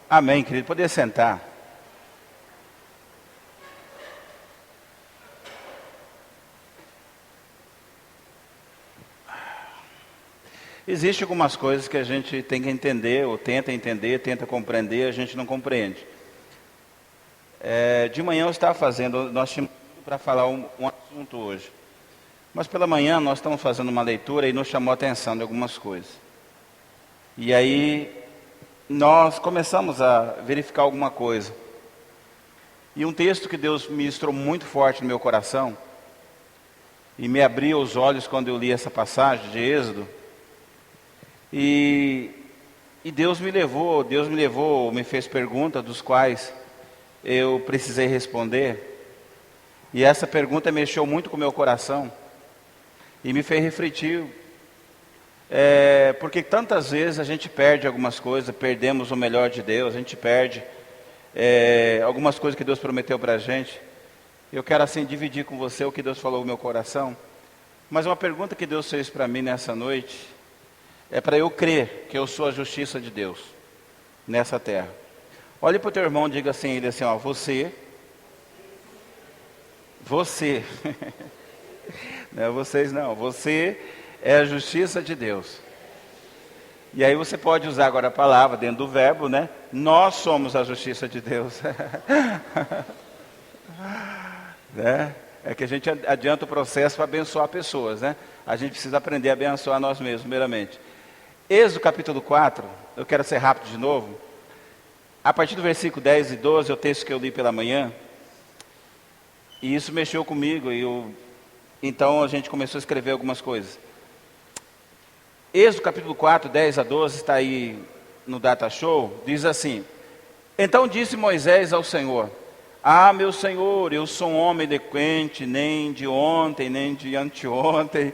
Amém, querido. Poder sentar. Existem algumas coisas que a gente tem que entender, ou tenta entender, tenta compreender, a gente não compreende. De manhã eu estava fazendo, nós tínhamos para falar um assunto hoje. Mas pela manhã nós estamos fazendo uma leitura e nos chamou a atenção de algumas coisas. E aí nós começamos a verificar alguma coisa. E um texto que Deus ministrou muito forte no meu coração, e me abriu os olhos quando eu li essa passagem de Êxodo, e Deus me levou, me fez perguntas dos quais eu precisei responder, e essa pergunta mexeu muito com o meu coração, e me fez refletir, porque tantas vezes a gente perde algumas coisas, perdemos o melhor de Deus, a gente perde algumas coisas que Deus prometeu para a gente. Eu quero assim dividir com você o que Deus falou no meu coração, mas uma pergunta que Deus fez para mim nessa noite, é para eu crer que eu sou a justiça de Deus nessa terra. Olhe para o teu irmão e diga assim, ele assim, ó, você, não é vocês não, você é a justiça de Deus. E aí você pode usar agora a palavra dentro do verbo, né? Nós somos a justiça de Deus. Né? É que a gente adianta o processo para abençoar pessoas, né? A gente precisa aprender a abençoar nós mesmos, primeiramente. Êxodo capítulo 4, eu quero ser rápido de novo. A partir do versículo 10 e 12, é o texto que eu li pela manhã. E isso mexeu comigo, então a gente começou a escrever algumas coisas. Êxodo capítulo 4, 10 a 12, está aí no Data Show, diz assim: Então disse Moisés ao Senhor: Ah, meu Senhor, eu sou um homem delinquente, nem de ontem, nem de anteontem,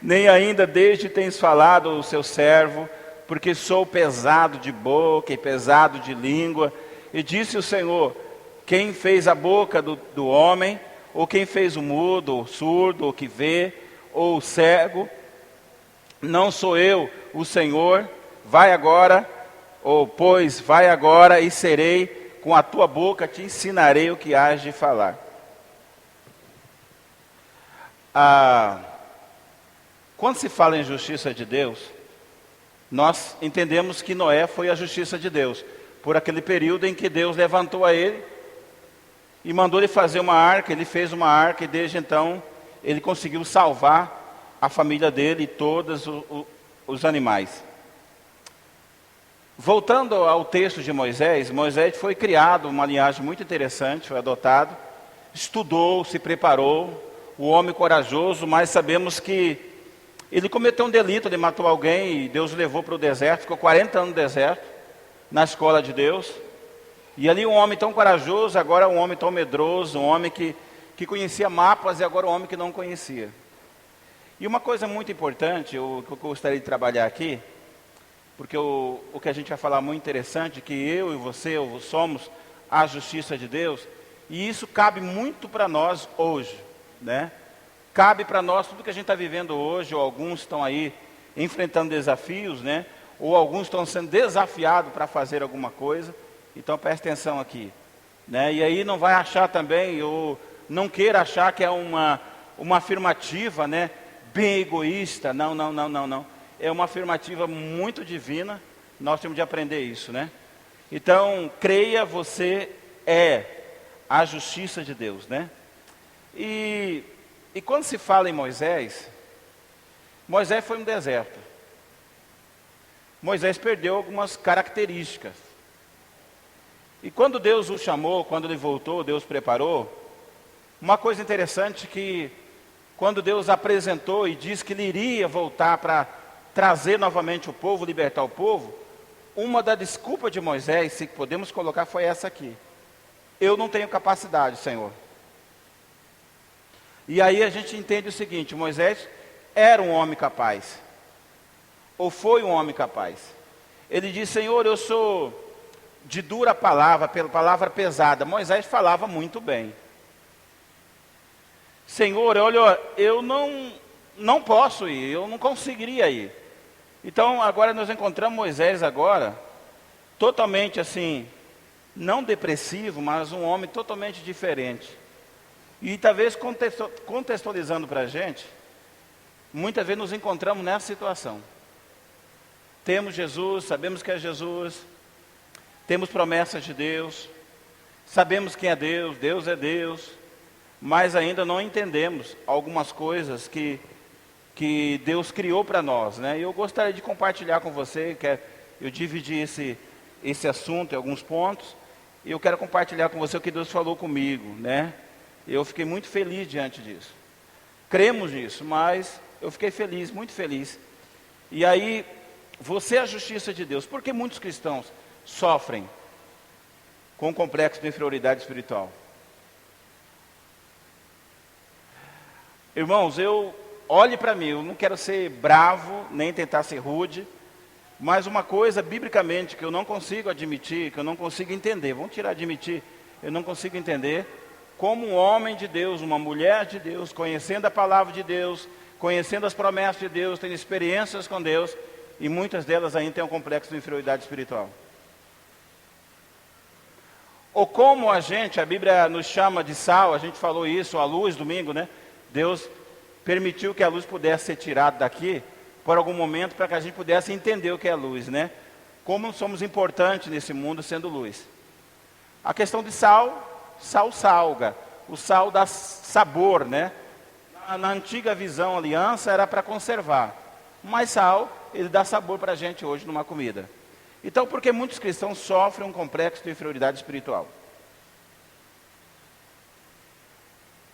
nem ainda desde tens falado o seu servo, porque sou pesado de boca e pesado de língua. E disse o Senhor: Quem fez a boca do homem? Ou quem fez o mudo, ou surdo, ou que vê, ou o cego? Não sou eu, o Senhor. Vai agora, pois vai agora e serei com a tua boca, te ensinarei o que hás de falar. Quando se fala em justiça de Deus, nós entendemos que Noé foi a justiça de Deus, por aquele período em que Deus levantou a ele e mandou ele fazer uma arca. Ele fez uma arca e desde então ele conseguiu salvar a família dele e todos os animais. Voltando ao texto de Moisés, Moisés foi criado uma linhagem muito interessante, foi adotado, estudou, se preparou, o homem corajoso, mas sabemos que ele cometeu um delito, ele matou alguém e Deus o levou para o deserto, ficou 40 anos no deserto, na escola de Deus. E ali um homem tão corajoso, agora um homem tão medroso, um homem que conhecia mapas e agora um homem que não conhecia. E uma coisa muito importante, que eu gostaria de trabalhar aqui, porque o que a gente vai falar muito interessante, que eu e você somos a justiça de Deus, e isso cabe muito para nós hoje, né? Cabe para nós tudo que a gente está vivendo hoje, ou alguns estão aí enfrentando desafios, né? Ou alguns estão sendo desafiados para fazer alguma coisa. Então preste atenção aqui, né? E aí não vai achar também, ou não queira achar que é uma afirmativa, né? Bem egoísta. Não. É uma afirmativa muito divina, nós temos de aprender isso, né? Então, creia, você é a justiça de Deus, né? E quando se fala em Moisés, Moisés foi um deserto. Moisés perdeu algumas características. E quando Deus o chamou, quando ele voltou, Deus preparou, uma coisa interessante que quando Deus apresentou e disse que ele iria voltar para trazer novamente o povo, libertar o povo, uma da desculpa de Moisés, se podemos colocar, foi essa aqui: eu não tenho capacidade, Senhor. E aí a gente entende o seguinte: Moisés era um homem capaz, ou foi um homem capaz. Ele disse: Senhor, eu sou de dura palavra, palavra pesada. Moisés falava muito bem. Senhor, olha, eu não posso ir, eu não conseguiria ir. Então agora nós encontramos Moisés agora totalmente assim, não depressivo, mas um homem totalmente diferente. E talvez contextualizando para a gente, muitas vezes nos encontramos nessa situação. Temos Jesus, sabemos que é Jesus, temos promessas de Deus, sabemos quem é Deus, Deus é Deus, mas ainda não entendemos algumas coisas que Deus criou para nós, né? E eu gostaria de compartilhar com você, eu dividi esse assunto em alguns pontos, e eu quero compartilhar com você o que Deus falou comigo, né? Eu fiquei muito feliz diante disso. Cremos nisso, mas eu fiquei feliz, muito feliz. E aí, você é a justiça de Deus. Por que muitos cristãos sofrem com o complexo de inferioridade espiritual? Irmãos, olhe para mim, eu não quero ser bravo, nem tentar ser rude, mas uma coisa, biblicamente, que eu não consigo admitir, que eu não consigo entender, vamos tirar admitir, eu não consigo entender, como um homem de Deus, uma mulher de Deus, conhecendo a palavra de Deus, conhecendo as promessas de Deus, tendo experiências com Deus, e muitas delas ainda têm um complexo de inferioridade espiritual. Ou como a Bíblia nos chama de sal, a gente falou isso, a luz, domingo, né? Deus permitiu que a luz pudesse ser tirada daqui, por algum momento, para que a gente pudesse entender o que é luz, né? Como somos importantes nesse mundo sendo luz. A questão de sal salga, o sal dá sabor, né? Na antiga visão, aliança, era para conservar, mas sal, ele dá sabor para a gente hoje numa comida. Então, por que muitos cristãos sofrem um complexo de inferioridade espiritual?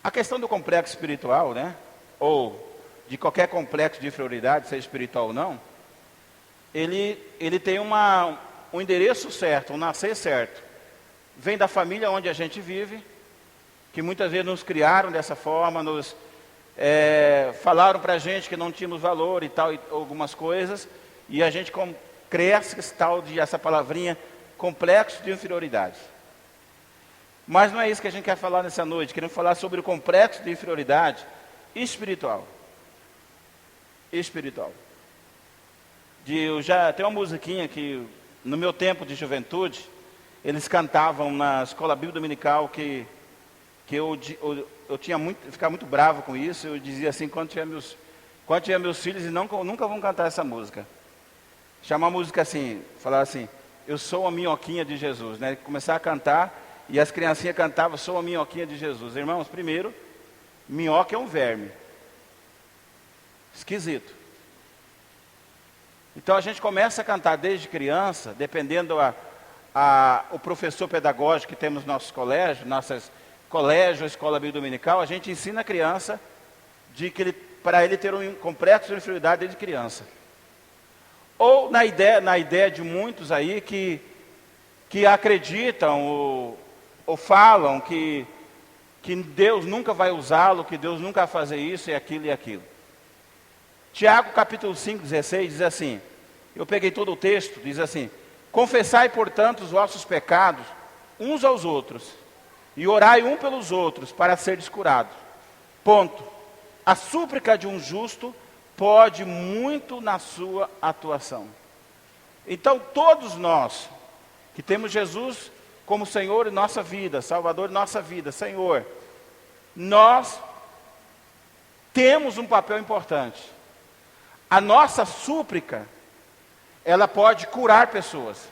A questão do complexo espiritual, né? Ou de qualquer complexo de inferioridade, seja espiritual ou não, ele tem um endereço certo, um nascer certo. Vem da família onde a gente vive, que muitas vezes nos criaram dessa forma, falaram para a gente que não tínhamos valor e tal, e algumas coisas, e a gente cresce essa palavrinha, complexo de inferioridade. Mas não é isso que a gente quer falar nessa noite, queremos falar sobre o complexo de inferioridade espiritual. Tem uma musiquinha que, no meu tempo de juventude, eles cantavam na escola bíblica dominical que eu ficava muito bravo com isso. Eu dizia assim, quando tiver meus filhos, e nunca vão cantar essa música. Chamar a música assim, falar assim, eu sou a minhoquinha de Jesus, né? Começar a cantar, e as criancinhas cantavam, sou a minhoquinha de Jesus. Irmãos, primeiro, minhoca é um verme. Esquisito. Então a gente começa a cantar desde criança, dependendo o professor pedagógico que temos nos nossos colégios, escola bíblica dominical, a gente ensina a criança para ele ter um complexo de inferioridade desde criança. Ou na ideia de muitos aí que acreditam ou falam que Deus nunca vai usá-lo, que Deus nunca vai fazer isso e aquilo. Tiago capítulo 5, 16 diz assim, eu peguei todo o texto, diz assim, confessai, portanto, os vossos pecados uns aos outros, e orai um pelos outros, para seres curados. Ponto. A súplica de um justo pode muito na sua atuação. Então, todos nós, que temos Jesus como Senhor em nossa vida, Salvador em nossa vida, Senhor, nós temos um papel importante. A nossa súplica, ela pode curar pessoas.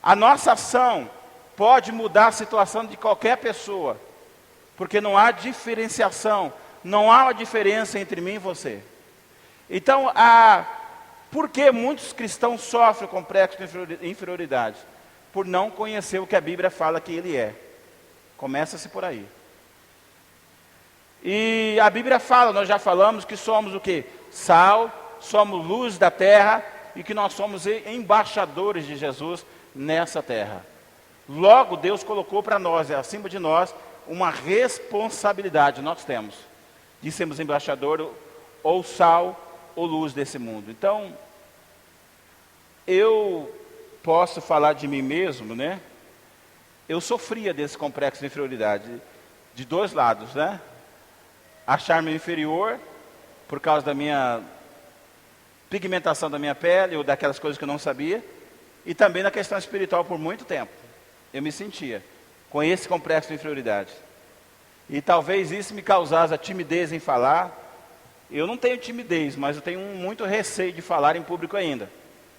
A nossa ação pode mudar a situação de qualquer pessoa, porque não há diferenciação, não há uma diferença entre mim e você. Então, por que muitos cristãos sofrem com complexo de inferioridade? Por não conhecer o que a Bíblia fala que ele é. Começa-se por aí. E a Bíblia fala, nós já falamos que somos o quê? Sal, somos luz da terra e que nós somos embaixadores de Jesus nessa terra. Logo, Deus colocou para nós, acima de nós, uma responsabilidade, nós temos, de sermos embaixador ou sal ou luz desse mundo. Então, eu posso falar de mim mesmo, né? Eu sofria desse complexo de inferioridade, de dois lados, né? Achar-me inferior, por causa da minha pigmentação da minha pele, ou daquelas coisas que eu não sabia, E também na questão espiritual por muito tempo. Eu me sentia com esse complexo de inferioridade. E talvez isso me causasse a timidez em falar. Eu não tenho timidez, mas eu tenho muito receio de falar em público ainda,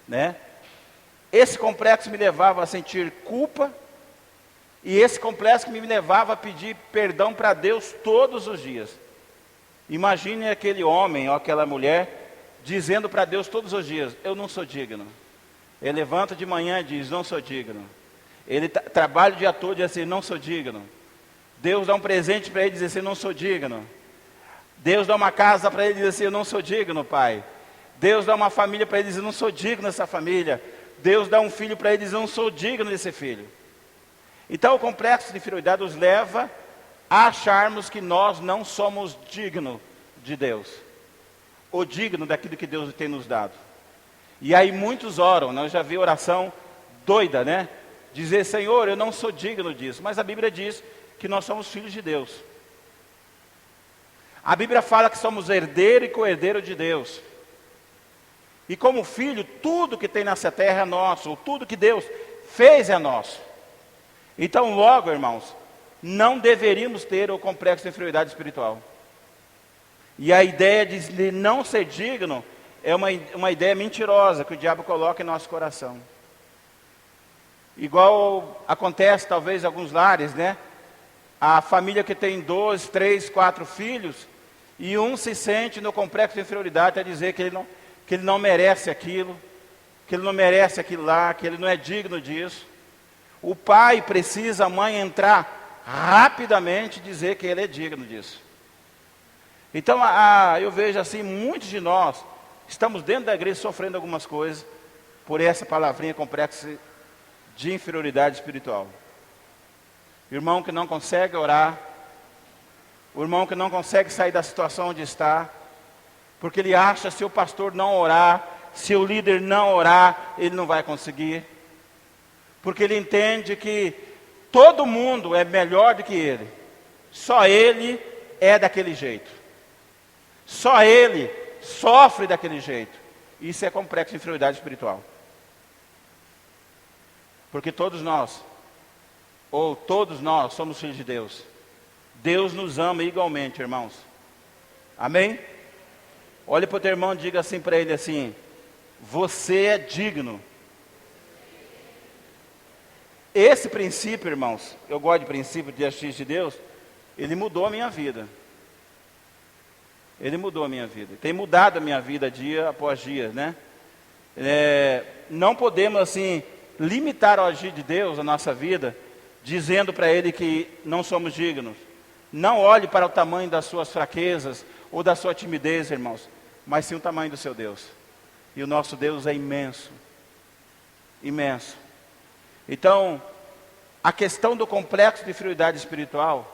né? Esse complexo me levava a sentir culpa, e esse complexo me levava a pedir perdão para Deus todos os dias. Imagine aquele homem ou aquela mulher dizendo para Deus todos os dias: eu não sou digno. Ele levanta de manhã e diz: não sou digno. Ele trabalha o dia todo e diz assim: não sou digno. Deus dá um presente para ele e diz assim: não sou digno. Deus dá uma casa para ele e diz assim: eu não sou digno, pai. Deus dá uma família para ele e diz: eu não sou digno dessa família. Deus dá um filho para ele e diz: eu não sou digno desse filho. Então o complexo de inferioridade nos leva a acharmos que nós não somos dignos de Deus, ou dignos daquilo que Deus tem nos dado. E aí muitos oram, nós já vi oração doida, né? Dizer: Senhor, eu não sou digno disso. Mas a Bíblia diz que nós somos filhos de Deus. A Bíblia fala que somos herdeiro e co-herdeiro de Deus. E como filho, tudo que tem nessa terra é nosso, ou tudo que Deus fez é nosso. Então logo, irmãos, não deveríamos ter o complexo de inferioridade espiritual. E a ideia de não ser digno é uma ideia mentirosa que o diabo coloca em nosso coração. Igual acontece talvez em alguns lares, né? A família que tem 2, 3, 4 filhos, e um se sente no complexo de inferioridade a dizer que ele não merece aquilo, que ele não merece aquilo lá, que ele não é digno disso. O pai precisa, a mãe, entrar rapidamente e dizer que ele é digno disso. Então eu vejo assim, muitos de nós estamos dentro da igreja sofrendo algumas coisas por essa palavrinha complexa de inferioridade espiritual. Irmão que não consegue orar, o irmão que não consegue sair da situação onde está, porque ele acha, se o pastor não orar, se o líder não orar, ele não vai conseguir. Porque ele entende que todo mundo é melhor do que ele. Só ele é daquele jeito. Só ele sofre daquele jeito. Isso é complexo de inferioridade espiritual. Porque todos nós somos filhos de Deus. Deus nos ama igualmente, irmãos. Amém? Olhe para o teu irmão e diga assim para ele assim: você é digno. Esse princípio, irmãos, eu gosto de princípio de justiça de Deus, ele mudou a minha vida. Ele mudou a minha vida. Tem mudado a minha vida dia após dia, né? Não podemos assim limitar o agir de Deus na nossa vida, dizendo para Ele que não somos dignos. Não olhe para o tamanho das suas fraquezas ou da sua timidez, irmãos, mas sim o tamanho do seu Deus. E o nosso Deus é imenso. Imenso. Então, a questão do complexo de inferioridade espiritual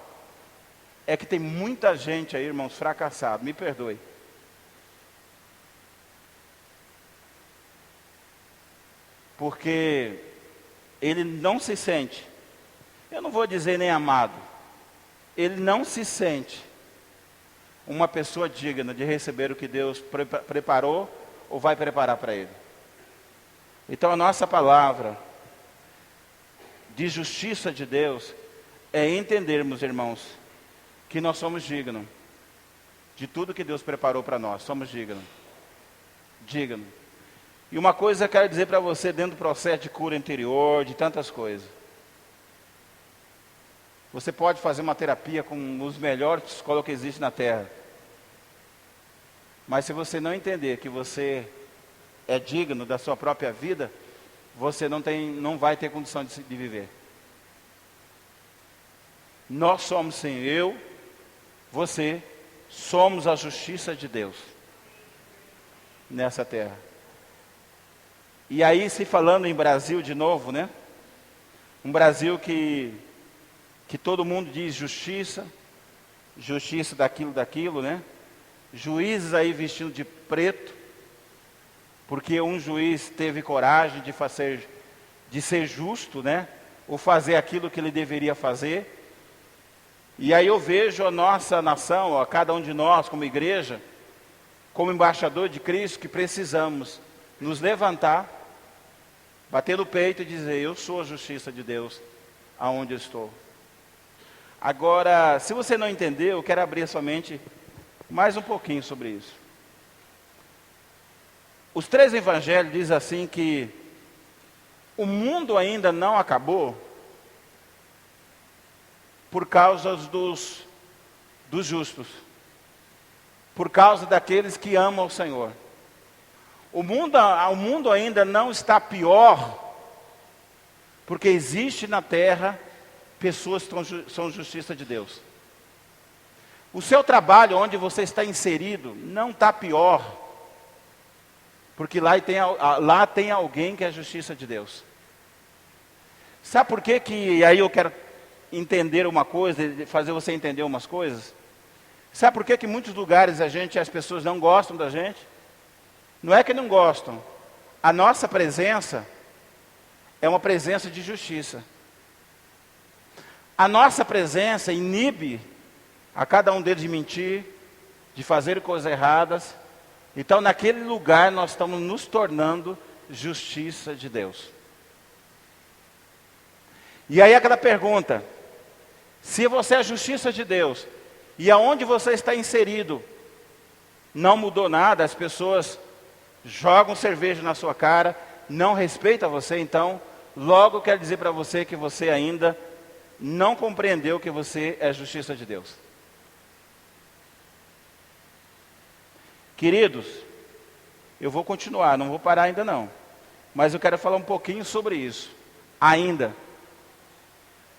é que tem muita gente aí, irmãos, fracassado. Me perdoe. Porque ele não se sente, eu não vou dizer nem amado, ele não se sente uma pessoa digna de receber o que Deus preparou ou vai preparar para ele. Então a nossa palavra de justiça de Deus é entendermos, irmãos, que nós somos dignos de tudo que Deus preparou para nós. Somos dignos. Dignos. E uma coisa eu quero dizer para você, dentro do processo de cura interior, de tantas coisas. Você pode fazer uma terapia com os melhores psicólogos que existem na Terra. Mas se você não entender que você é digno da sua própria vida, você não vai ter condição de viver. Nós somos sim, eu, você, somos a justiça de Deus nessa terra. E aí, se falando em Brasil de novo, né? Um Brasil que todo mundo diz justiça, justiça daquilo, né? Juízes aí vestindo de preto, porque um juiz teve coragem de ser justo, né? Ou fazer aquilo que ele deveria fazer. E aí eu vejo a nossa nação, a cada um de nós como igreja, como embaixador de Cristo, que precisamos nos levantar bater no peito e dizer: eu sou a justiça de Deus aonde eu estou. Agora, se você não entendeu, eu quero abrir a sua mente mais um pouquinho sobre isso. Os 3 evangelhos dizem assim que o mundo ainda não acabou por causa dos justos, por causa daqueles que amam o Senhor. O mundo ainda não está pior, porque existe na terra pessoas que são justiça de Deus. O seu trabalho, onde você está inserido, não está pior, porque lá tem alguém que é a justiça de Deus. Sabe por quê que aí eu quero entender uma coisa, fazer você entender umas coisas? Sabe por quê que em muitos lugares as pessoas não gostam da gente? Não é que não gostam. A nossa presença é uma presença de justiça. A nossa presença inibe a cada um deles de mentir, de fazer coisas erradas. Então, naquele lugar, nós estamos nos tornando justiça de Deus. E aí aquela pergunta: se você é a justiça de Deus, e aonde você está inserido, não mudou nada, as pessoas jogam cerveja na sua cara, não respeitam você, então, logo quero dizer para você que você ainda não compreendeu que você é a justiça de Deus. Queridos, eu vou continuar, não vou parar ainda não, mas eu quero falar um pouquinho sobre isso, ainda.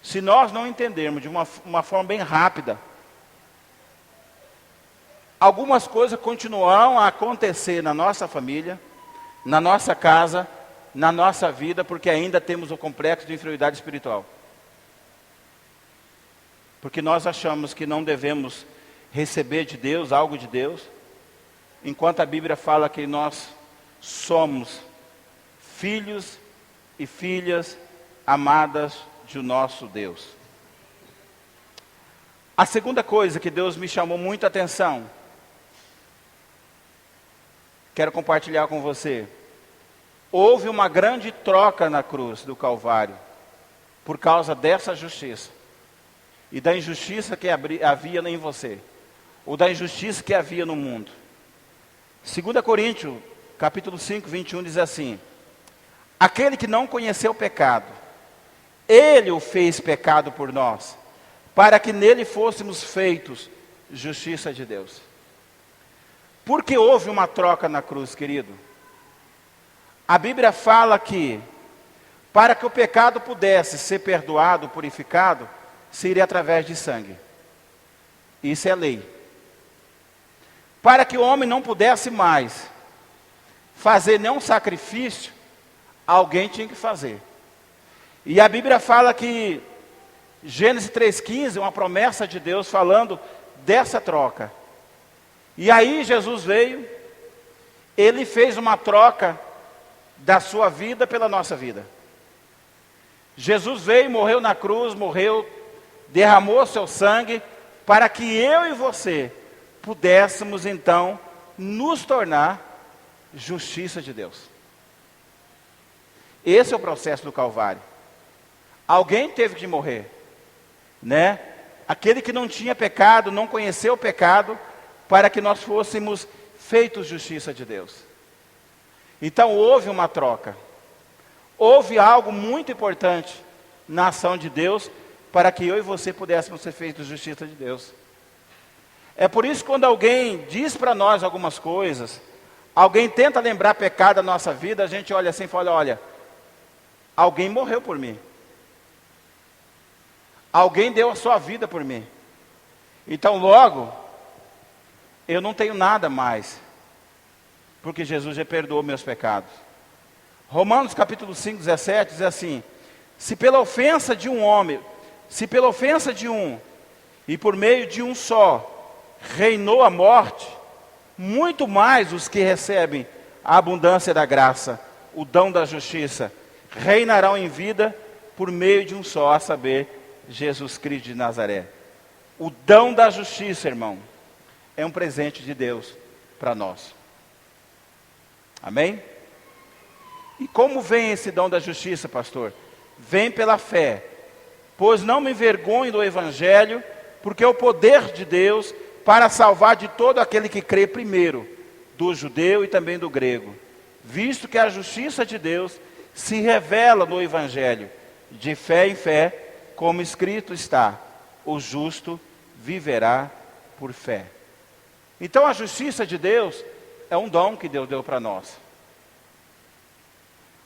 Se nós não entendermos de uma forma bem rápida, algumas coisas continuarão a acontecer na nossa família, na nossa casa, na nossa vida, porque ainda temos o complexo de inferioridade espiritual. Porque nós achamos que não devemos receber de Deus algo de Deus, enquanto a Bíblia fala que nós somos filhos e filhas amadas de nosso Deus. A segunda coisa que Deus me chamou muita atenção, quero compartilhar com você. Houve uma grande troca na cruz do Calvário, por causa dessa justiça, e da injustiça que havia em você, ou da injustiça que havia no mundo. 2 Coríntios, capítulo 5, 21, diz assim: aquele que não conheceu o pecado, Ele o fez pecado por nós, para que nele fôssemos feitos justiça de Deus. Porque houve uma troca na cruz, querido. A Bíblia fala que, para que o pecado pudesse ser perdoado, purificado, seria através de sangue. Isso é lei. Para que o homem não pudesse mais fazer nenhum sacrifício, alguém tinha que fazer. E a Bíblia fala que, Gênesis 3,15, uma promessa de Deus falando dessa troca. E aí Jesus veio, Ele fez uma troca da sua vida pela nossa vida. Jesus veio, morreu na cruz, derramou seu sangue, para que eu e você pudéssemos então nos tornar justiça de Deus. Esse é o processo do Calvário. Alguém teve que morrer, né? Aquele que não tinha pecado, não conheceu o pecado, para que nós fôssemos feitos justiça de Deus. Então houve uma troca. Houve algo muito importante na ação de Deus, para que eu e você pudéssemos ser feitos justiça de Deus. É por isso que quando alguém diz para nós algumas coisas, alguém tenta lembrar pecado da nossa vida, a gente olha assim e fala: olha, alguém morreu por mim. Alguém deu a sua vida por mim. Então logo, eu não tenho nada mais, porque Jesus já perdoou meus pecados. Romanos capítulo 5, 17 diz assim: se pela ofensa de um homem, e por meio de um só, reinou a morte, muito mais os que recebem a abundância da graça, o dom da justiça, reinarão em vida por meio de um só, a saber, Jesus Cristo de Nazaré. O dom da justiça, irmão, é um presente de Deus para nós. Amém? E como vem esse dom da justiça, pastor? Vem pela fé. Pois não me envergonho do Evangelho, porque é o poder de Deus para salvar de todo aquele que crê primeiro, do judeu e também do grego. Visto que a justiça de Deus se revela no Evangelho, de fé em fé, como escrito está, o justo viverá por fé. Então a justiça de Deus é um dom que Deus deu para nós.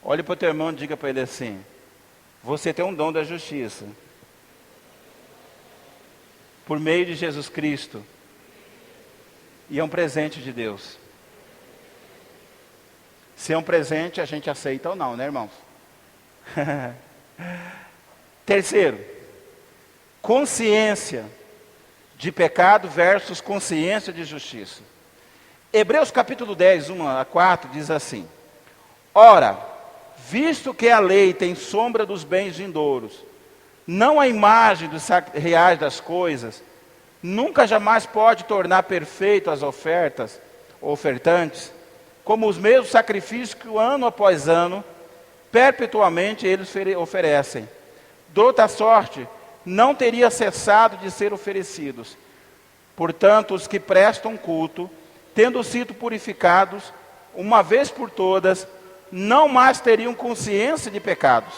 Olhe para o teu irmão e diga para ele assim: você tem um dom da justiça. Por meio de Jesus Cristo. E é um presente de Deus. Se é um presente, a gente aceita ou não, né, irmãos? Terceiro, consciência de pecado versus consciência de justiça. Hebreus capítulo 10, 1-4 diz assim: ora, visto que a lei tem sombra dos bens vindouros, não a imagem dos reais das coisas, nunca jamais pode tornar perfeito as ofertas, ofertantes, como os mesmos sacrifícios que ano após ano, perpetuamente eles oferecem. De outra sorte, não teria cessado de ser oferecidos. Portanto, os que prestam culto, tendo sido purificados, uma vez por todas, não mais teriam consciência de pecados.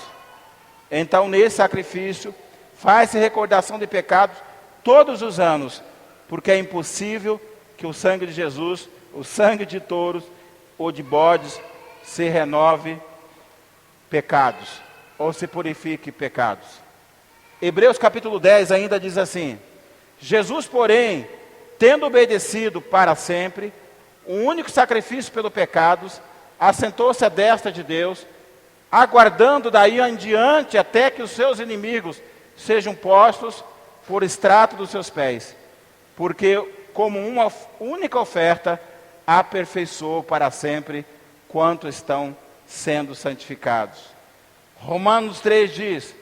Então, nesse sacrifício, faz-se recordação de pecados todos os anos, porque é impossível que o sangue de Jesus, o sangue de touros ou de bodes, se renove pecados, ou se purifique pecados. Hebreus capítulo 10 ainda diz assim: Jesus, porém, tendo obedecido para sempre o único sacrifício pelos pecados, assentou-se à destra de Deus, aguardando daí em diante até que os seus inimigos sejam postos por estrato dos seus pés, porque como uma única oferta aperfeiçoou para sempre quanto estão sendo santificados. Romanos 3 diz: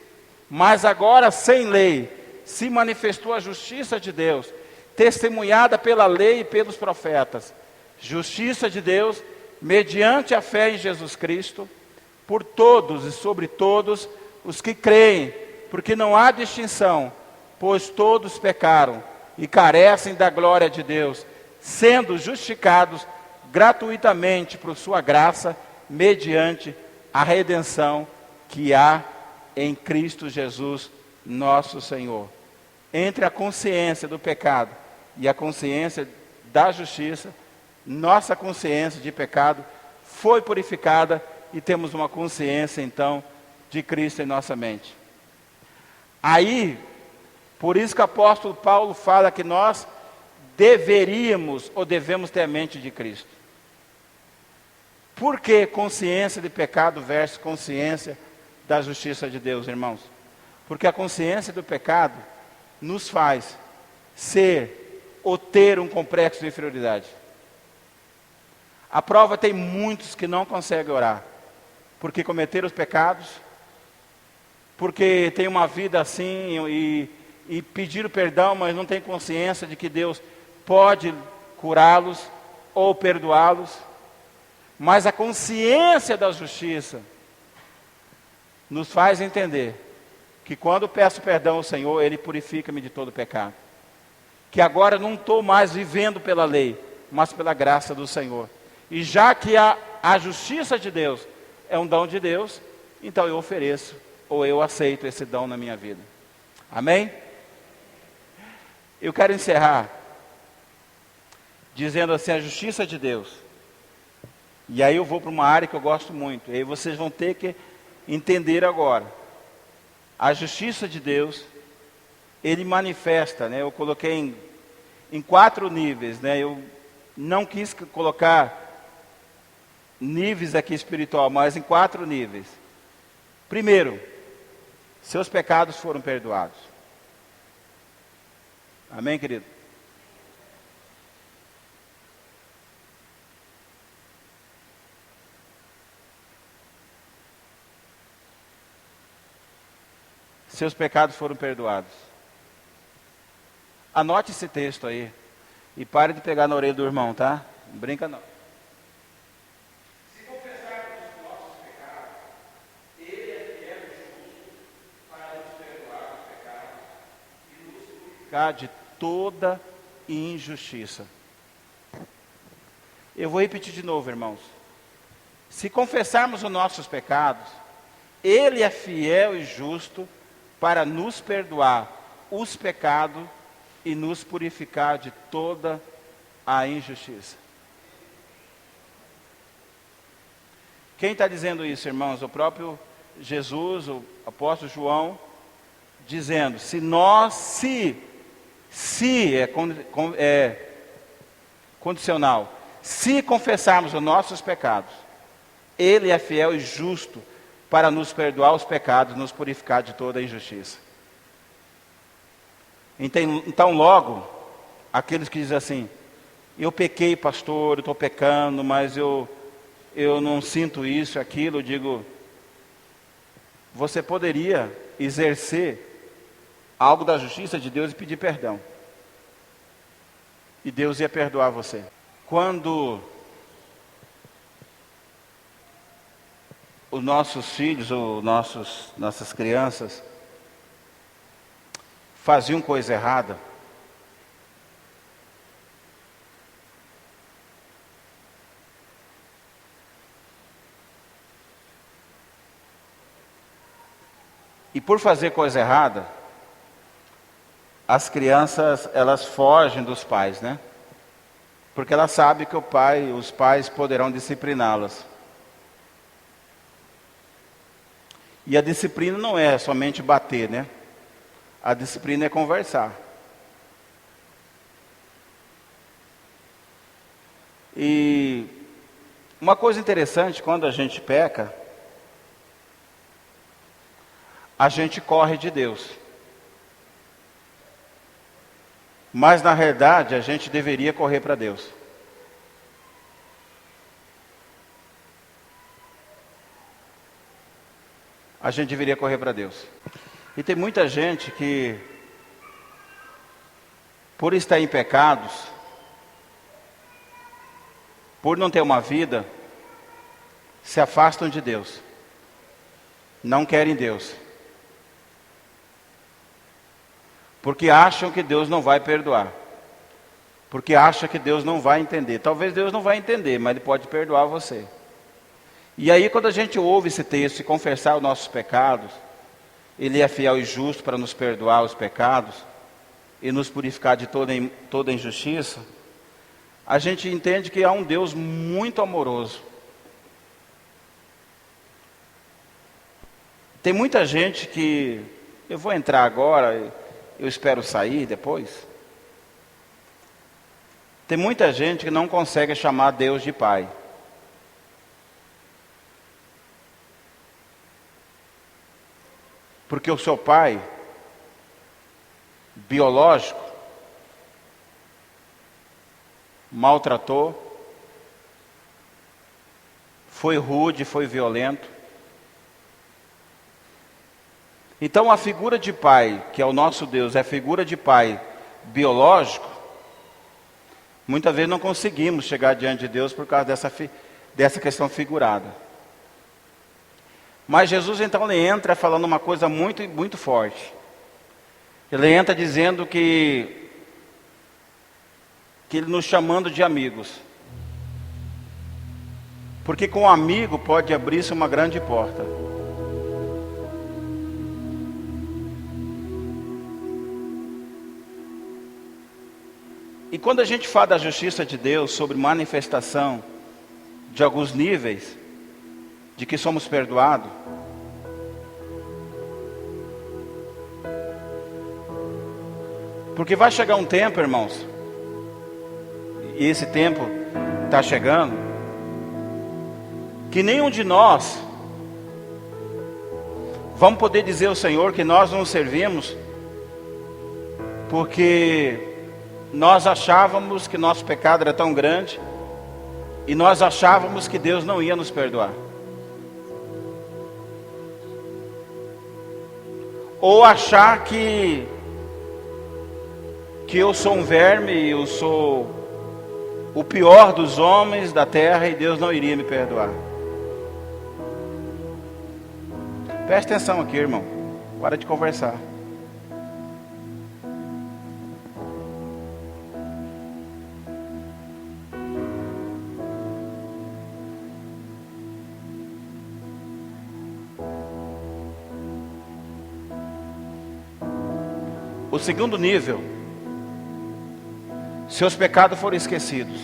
mas agora sem lei se manifestou a justiça de Deus, testemunhada pela lei e pelos profetas, justiça de Deus mediante a fé em Jesus Cristo, por todos e sobre todos os que creem, porque não há distinção, pois todos pecaram e carecem da glória de Deus, sendo justificados gratuitamente por sua graça, mediante a redenção que há em Cristo Jesus, nosso Senhor. Entre a consciência do pecado e a consciência da justiça, nossa consciência de pecado foi purificada e temos uma consciência, então, de Cristo em nossa mente. Aí, por isso que o apóstolo Paulo fala que nós deveríamos ou devemos ter a mente de Cristo. Por que consciência de pecado versus consciência da justiça de Deus, irmãos? Porque a consciência do pecado nos faz ser ou ter um complexo de inferioridade. A prova tem muitos que não conseguem orar, porque cometeram os pecados, porque tem uma vida assim e pediram perdão, mas não tem consciência de que Deus pode curá-los ou perdoá-los. Mas a consciência da justiça nos faz entender que quando peço perdão ao Senhor, Ele purifica-me de todo pecado. Que agora não estou mais vivendo pela lei, mas pela graça do Senhor. E já que a justiça de Deus é um dom de Deus, então eu ofereço, ou eu aceito esse dom na minha vida. Amém? Eu quero encerrar dizendo assim, a justiça de Deus. E aí eu vou para uma área que eu gosto muito. E aí vocês vão ter que entender agora. A justiça de Deus, Ele manifesta, né? Eu coloquei em 4 níveis, né? Eu não quis colocar níveis aqui espiritual, mas em 4 níveis. Primeiro, seus pecados foram perdoados. Amém, querido? Seus pecados foram perdoados. Anote esse texto aí. E pare de pegar na orelha do irmão, tá? Não brinca não. Se confessarmos os nossos pecados, purificar de toda injustiça. Eu vou repetir de novo, irmãos. Se confessarmos os nossos pecados, Ele é fiel e justo para nos perdoar os pecados e nos purificar de toda a injustiça. Quem está dizendo isso, irmãos? O próprio Jesus, o apóstolo João, dizendo, é condicional, se confessarmos os nossos pecados, Ele é fiel e justo para nos perdoar os pecados, nos purificar de toda a injustiça. Então logo, aqueles que dizem assim, eu pequei, pastor, eu estou pecando, mas eu não sinto isso, aquilo, eu digo, você poderia exercer algo da justiça de Deus e pedir perdão. E Deus ia perdoar você. Quando os nossos filhos, ou nossas crianças, faziam coisa errada, e por fazer coisa errada, as crianças, elas fogem dos pais, né? Porque elas sabem que os pais poderão discipliná-las. E a disciplina não é somente bater, né? A disciplina é conversar. E uma coisa interessante, quando a gente peca, a gente corre de Deus. Mas na realidade a gente deveria correr para Deus. A gente deveria correr para Deus. E tem muita gente que, por estar em pecados, por não ter uma vida, se afastam de Deus. Não querem Deus. Porque acham que Deus não vai perdoar. Porque acham que Deus não vai entender. Talvez Deus não vai entender, mas Ele pode perdoar você. E aí quando a gente ouve esse texto e confessar os nossos pecados, Ele é fiel e justo para nos perdoar os pecados e nos purificar de toda injustiça, a gente entende que há um Deus muito amoroso. Tem muita gente que, eu vou entrar agora, eu espero sair depois. Tem muita gente que não consegue chamar Deus de Pai. Porque o seu pai biológico maltratou, foi rude, foi violento. Então a figura de pai, que é o nosso Deus, é a figura de pai biológico, muitas vezes não conseguimos chegar diante de Deus por causa dessa questão figurada. Mas Jesus então ele entra falando uma coisa muito, muito forte. Ele entra dizendo que Ele nos chamando de amigos. Porque com um amigo pode abrir-se uma grande porta. E quando a gente fala da justiça de Deus, sobre manifestação de alguns níveis, de que somos perdoados, porque vai chegar um tempo, irmãos, e esse tempo está chegando, que nenhum de nós vamos poder dizer ao Senhor que nós não servimos, porque nós achávamos que nosso pecado era tão grande, e nós achávamos que Deus não ia nos perdoar. Ou achar que eu sou um verme, eu sou o pior dos homens da terra e Deus não iria me perdoar. Preste atenção aqui, irmão. Para de conversar. O segundo nível, seus pecados foram esquecidos.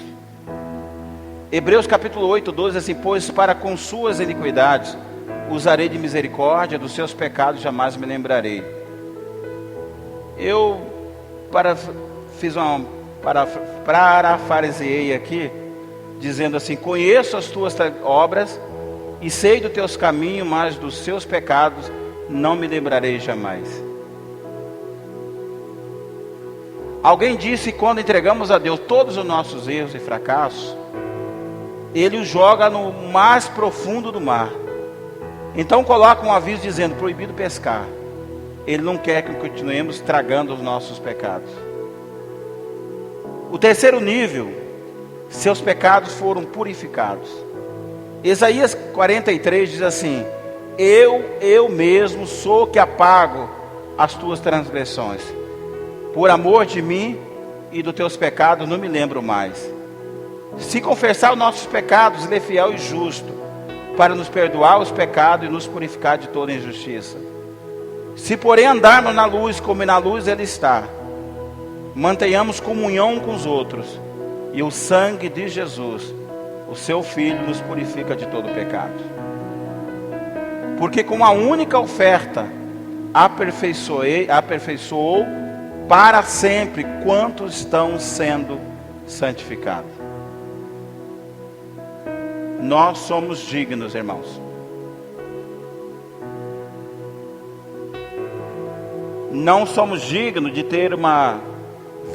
Hebreus capítulo 8, 12, assim: pois para com suas iniquidades usarei de misericórdia, dos seus pecados jamais me lembrarei. Eu parafraseei aqui, dizendo assim: conheço as tuas obras e sei dos teus caminhos, mas dos seus pecados não me lembrarei jamais. Alguém disse que quando entregamos a Deus todos os nossos erros e fracassos, Ele os joga no mais profundo do mar. Então coloca um aviso dizendo: proibido pescar. Ele não quer que continuemos tragando os nossos pecados. O terceiro nível, seus pecados foram purificados. Isaías 43 diz assim: eu mesmo sou que apago as tuas transgressões. Por amor de mim e dos teus pecados não me lembro mais. Se confessar os nossos pecados, Ele é fiel e justo para nos perdoar os pecados e nos purificar de toda injustiça. Se porém andarmos na luz, como na luz Ele está, mantenhamos comunhão com os outros, e o sangue de Jesus, o seu Filho, nos purifica de todo pecado. Porque com a única oferta aperfeiçoou para sempre quantos estão sendo santificados. Nós somos dignos, irmãos. Não somos dignos de ter uma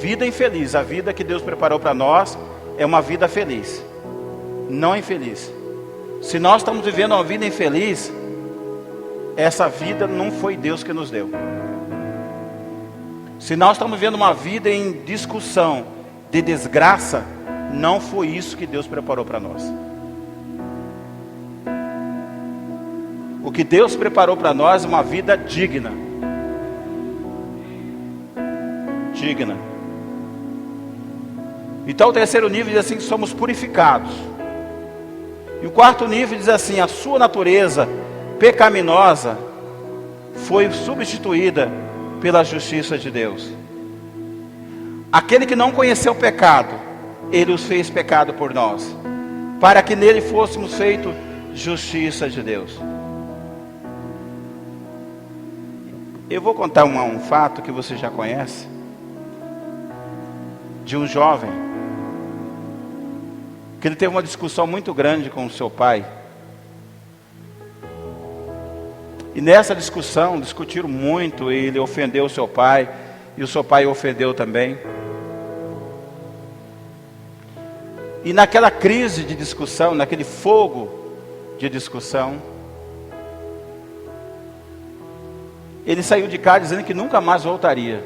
vida infeliz. A vida que Deus preparou para nós é uma vida feliz, não infeliz. Se nós estamos vivendo uma vida infeliz, essa vida não foi Deus que nos deu. Se nós estamos vivendo uma vida em discussão, de desgraça, não foi isso que Deus preparou para nós. O que Deus preparou para nós é uma vida digna. Digna. Então o terceiro nível diz assim: que somos purificados. E o quarto nível diz assim: a sua natureza pecaminosa foi substituída pela justiça de Deus. Aquele que não conheceu o pecado, Ele os fez pecado por nós, para que nele fôssemos feitos justiça de Deus. Eu vou contar um fato que você já conhece, de um jovem, que ele teve uma discussão muito grande com o seu pai. E nessa discussão, discutiram muito, e ele ofendeu o seu pai, e o seu pai o ofendeu também. E naquela crise de discussão, naquele fogo de discussão, ele saiu de casa dizendo que nunca mais voltaria.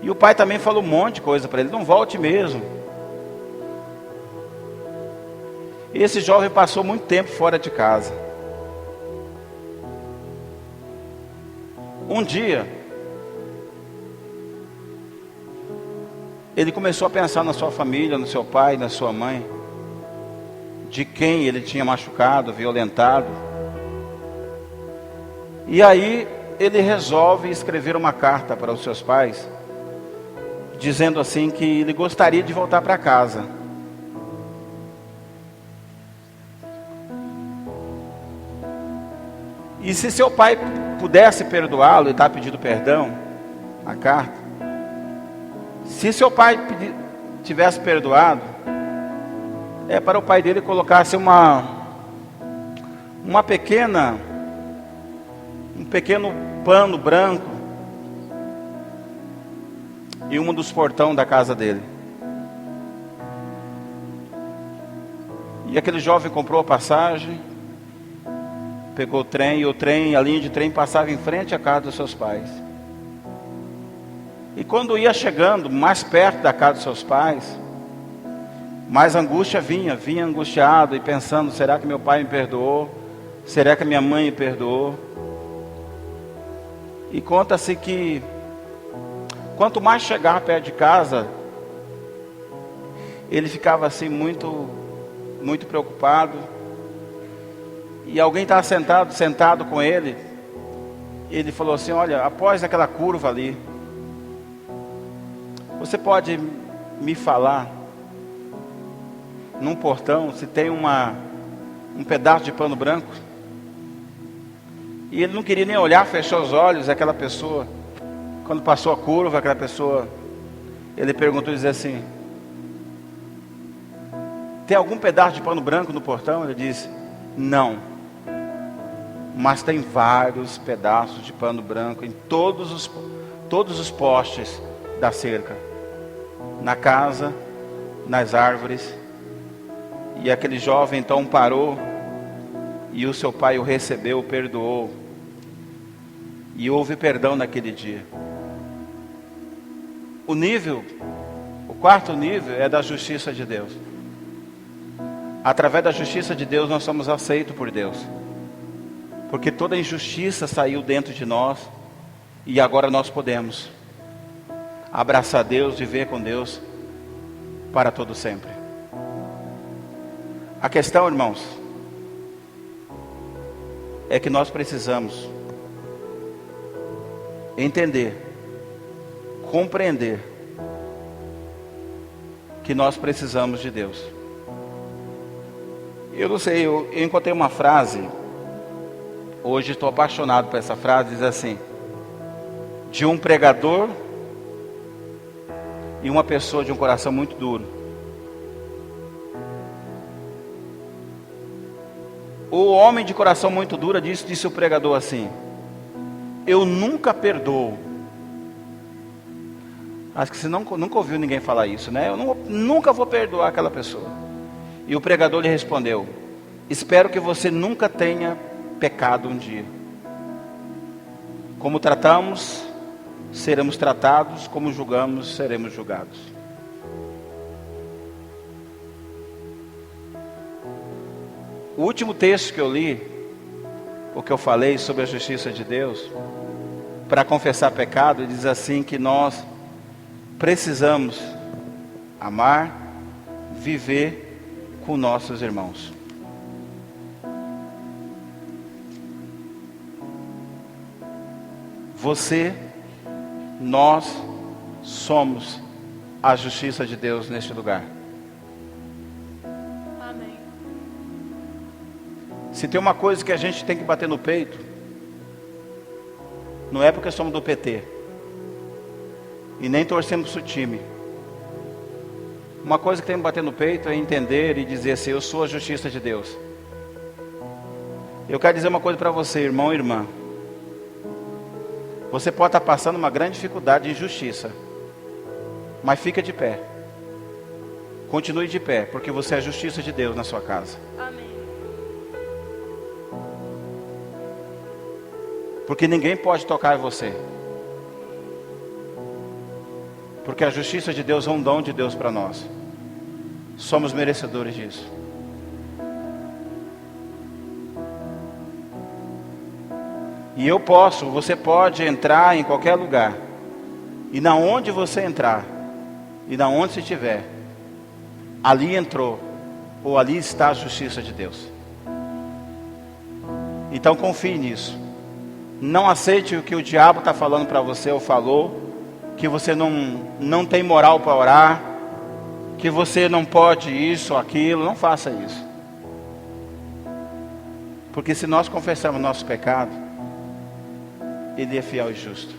E o pai também falou um monte de coisa para ele: não volte mesmo. E esse jovem passou muito tempo fora de casa. Um dia, ele começou a pensar na sua família, no seu pai, na sua mãe, de quem ele tinha machucado, violentado. E aí ele resolve escrever uma carta para os seus pais, dizendo assim que ele gostaria de voltar para casa. E se seu pai pudesse perdoá-lo, ele está pedindo perdão, a carta. Se seu pai tivesse perdoado, é para o pai dele colocasse um pequeno pano branco em um dos portões da casa dele. E aquele jovem comprou a passagem, pegou o trem, e o trem, a linha de trem passava em frente à casa dos seus pais. E quando ia chegando mais perto da casa dos seus pais, mais angústia vinha angustiado e pensando: será que meu pai me perdoou? Será que minha mãe me perdoou? E conta-se que quanto mais chegava perto de casa, ele ficava assim muito preocupado. E alguém estava sentado com ele. Ele falou assim: olha, após aquela curva ali, Você pode me falar, num portão, se tem um pedaço de pano branco? E ele não queria nem olhar, fechou os olhos. Aquela pessoa, quando passou a curva, aquela pessoa, ele perguntou e disse assim: tem algum pedaço de pano branco no portão? Ele disse: não, mas tem vários pedaços de pano branco em todos os postes da cerca, na casa, nas árvores. E aquele jovem então parou, e o seu pai o recebeu, o perdoou, e houve perdão naquele dia. O quarto nível é da justiça de Deus. Através da justiça de Deus nós somos aceitos por Deus, porque toda injustiça saiu dentro de nós, e agora nós podemos abraçar Deus, viver com Deus para todo sempre. A questão, irmãos, é que nós precisamos entender, compreender que nós precisamos de Deus. Eu não sei, eu encontrei uma frase, hoje estou apaixonado por essa frase, diz assim: de um pregador e uma pessoa de um coração muito duro. O homem de coração muito duro disse o pregador assim: eu nunca perdoo. Acho que você nunca ouviu ninguém falar isso, né? Eu nunca vou perdoar aquela pessoa. E o pregador lhe respondeu: espero que você nunca tenha pecado um dia. Como tratamos, seremos tratados; como julgamos, seremos julgados. O último texto que eu li, o que eu falei sobre a justiça de Deus, para confessar pecado, diz assim que nós precisamos amar, viver com nossos irmãos. Você, nós somos a justiça de Deus neste lugar. Se tem uma coisa que a gente tem que bater no peito, não é porque somos do PT e nem torcemos para o time. Uma coisa que tem que bater no peito é entender e dizer assim: eu sou a justiça de Deus. Eu quero dizer uma coisa para você, irmão e irmã. Você pode estar passando uma grande dificuldade de injustiça, mas fica de pé. Continue de pé, porque você é a justiça de Deus na sua casa. Amém. Porque ninguém pode tocar em você. Porque a justiça de Deus é um dom de Deus para nós. Somos merecedores disso. E você pode entrar em qualquer lugar. E na onde você entrar, e na onde você estiver, ali entrou, ou ali está a justiça de Deus. Então confie nisso. Não aceite o que o diabo está falando para você ou falou, que você não tem moral para orar, que você não pode isso ou aquilo. Não faça isso. Porque se nós confessarmos nosso pecado, Ele é fiel e justo